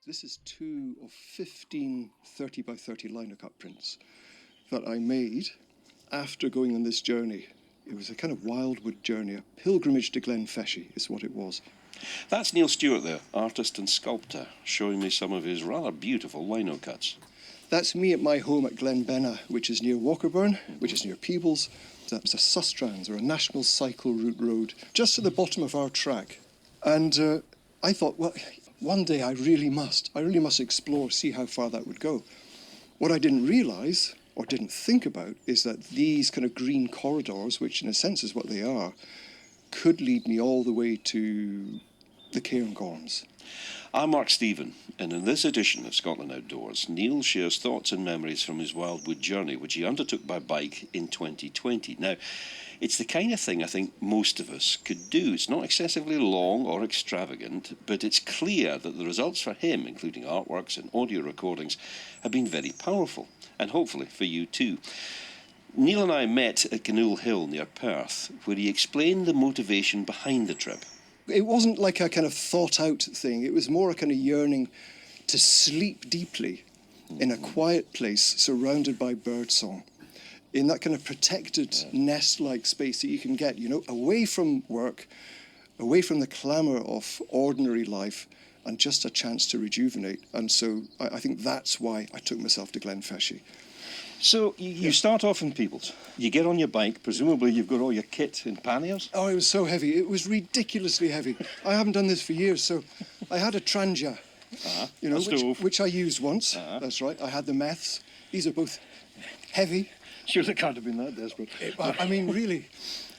This is 2 of 15 30 by 30 lino cut prints that I made after going on this journey. It was a kind of Wildwood journey, a pilgrimage to Glenfeshie is what it was. That's Neil Stewart there, artist and sculptor, showing me some of his rather beautiful lino cuts. That's me at my home at Glenbenna, which is near Walkerburn, which is near Peebles. That's a Sustrans, or a National Cycle Route road, just at the bottom of our track. And I thought, well, one day I really must explore, see how far that would go. What I didn't realise, or didn't think about, is that these kind of green corridors, which in a sense is what they are, could lead me all the way to the Cairngorms. I'm Mark Stephen, and in this edition of Scotland Outdoors, Neil shares thoughts and memories from his Wildwood journey, which he undertook by bike in 2020. Now, it's the kind of thing I think most of us could do. It's not excessively long or extravagant, but it's clear that the results for him, including artworks and audio recordings, have been very powerful, and hopefully for you too. Neil and I met at Canoe Hill near Perth, where he explained the motivation behind the trip. It wasn't like a kind of thought-out thing. It was more a kind of yearning to sleep deeply in a quiet place surrounded by birdsong, in that kind of protected nest-like space that you can get, you know, away from work, away from the clamour of ordinary life, and just a chance to rejuvenate. And so I think that's why I took myself to Glenfeshie. So you start off in Peebles. You get on your bike. Presumably you've got all your kit in panniers. Oh, it was so heavy. It was ridiculously heavy. I haven't done this for years, so I had a Trangia, you know, which I used once. That's right. I had the Meths. These are both heavy. Sure, they can't have been that desperate. I mean, really.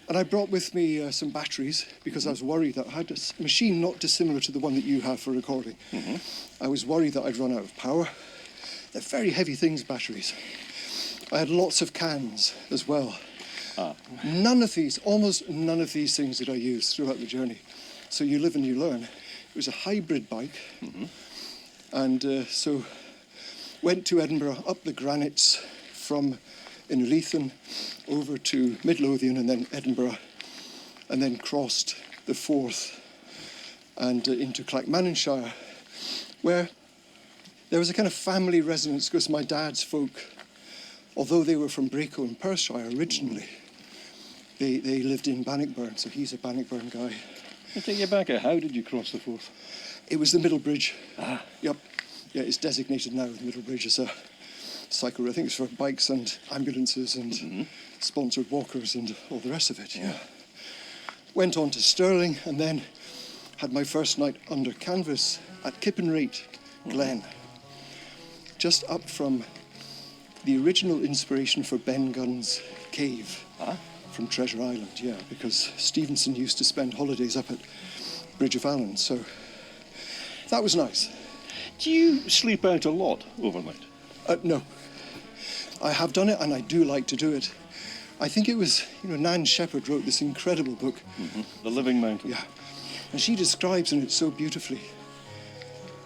And I brought with me some batteries because I was worried that I had a machine not dissimilar to the one that you have for recording. I was worried that I'd run out of power. They're very heavy things, batteries. I had lots of cans as well. Almost none of these things did I use throughout the journey. So you live and you learn. It was a hybrid bike. And so went to Edinburgh, up the granites from Innerleithen over to Midlothian and then Edinburgh, and then crossed the Forth and into Clackmannanshire, where there was a kind of family resonance because my dad's folk, although they were from Braco in Perthshire originally, they lived in Bannockburn, so he's a Bannockburn guy. I'll take you back. How did you cross the Forth? It was the Middle Bridge. Yep. Yeah, it's designated now, the Middle Bridge, as a cycle. I think it's for bikes and ambulances and sponsored walkers and all the rest of it. Yeah. Went on to Stirling and then had my first night under canvas at Kippenreath Glen, just up from the original inspiration for Ben Gunn's cave from Treasure Island, because Stevenson used to spend holidays up at Bridge of Allen, so that was nice. Do you sleep out a lot overnight? No. I have done it and I do like to do it. I think it was, Nan Shepherd wrote this incredible book. The Living Mountain. Yeah. And she describes in it so beautifully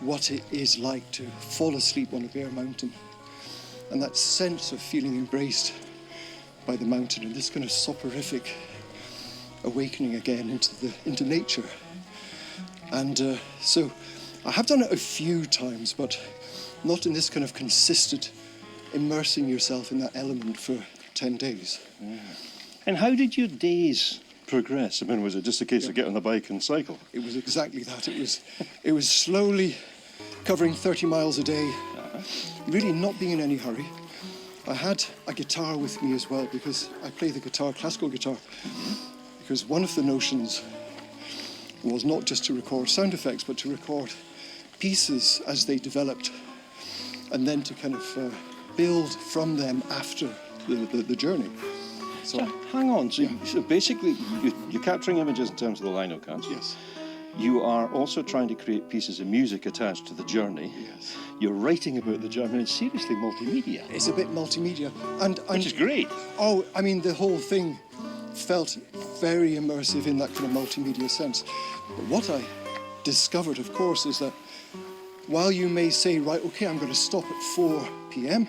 what it is like to fall asleep on a bare mountain. And that sense of feeling embraced by the mountain and this kind of soporific awakening again into nature. And so I have done it a few times, but not in this kind of consistent immersing yourself in that element for 10 days. And how did your days progress? I mean, was it just a case of get on the bike and cycle? It was exactly that. It was slowly covering 30 miles a day, really not being in any hurry. I had a guitar with me as well because I play the guitar, classical guitar, because one of the notions was not just to record sound effects, but to record pieces as they developed and then to kind of build from them after the journey. So hang on, so basically you're capturing images in terms of the lino cuts. Yes. You are also trying to create pieces of music attached to the journey. Yes. You're writing about the journey. It's seriously multimedia. It's a bit multimedia. Which is great. Oh, I mean, the whole thing felt very immersive in that kind of multimedia sense. But what I discovered, of course, is that while you may say, right, okay, I'm going to stop at 4 p.m,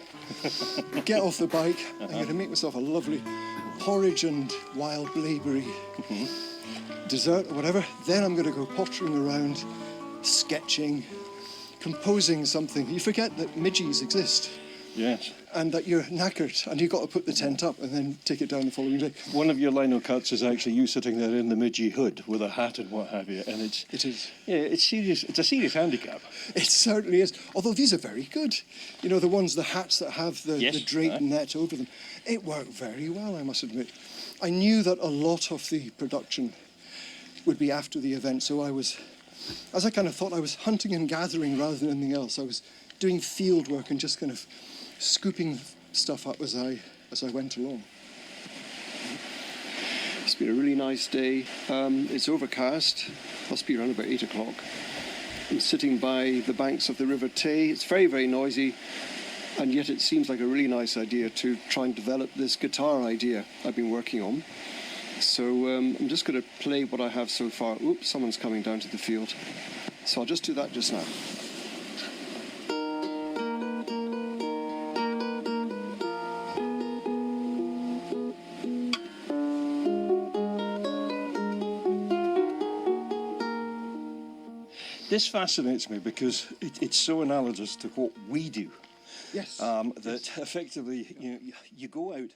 get off the bike, I'm going to make myself a lovely porridge and wild blaeberry dessert or whatever, then I'm going to go pottering around, sketching, composing something, you forget that midges exist Yes. and that you're knackered and you've got to put the tent up and then take it down the following day. One of your lino cuts is actually you sitting there in the midgie hood with a hat and what have you, and It is. yeah, it's serious. It's a serious handicap. It certainly is. Although these are very good. You know, the hats that have the Yes, draped net over them. It worked very well, I must admit. I knew that a lot of the production would be after the event, so as I kind of thought, I was hunting and gathering rather than anything else. I was doing field work and just kind of scooping stuff up as I went along. It's been a really nice day. It's overcast. Must be around about 8 o'clock. I'm sitting by the banks of the River Tay. It's very, very noisy, and yet it seems like a really nice idea to try and develop this guitar idea I've been working on. So I'm just going to play what I have so far. Oops, someone's coming down to the field. So I'll just do that just now. This fascinates me because it's so analogous to what we do. Yes. That effectively you go out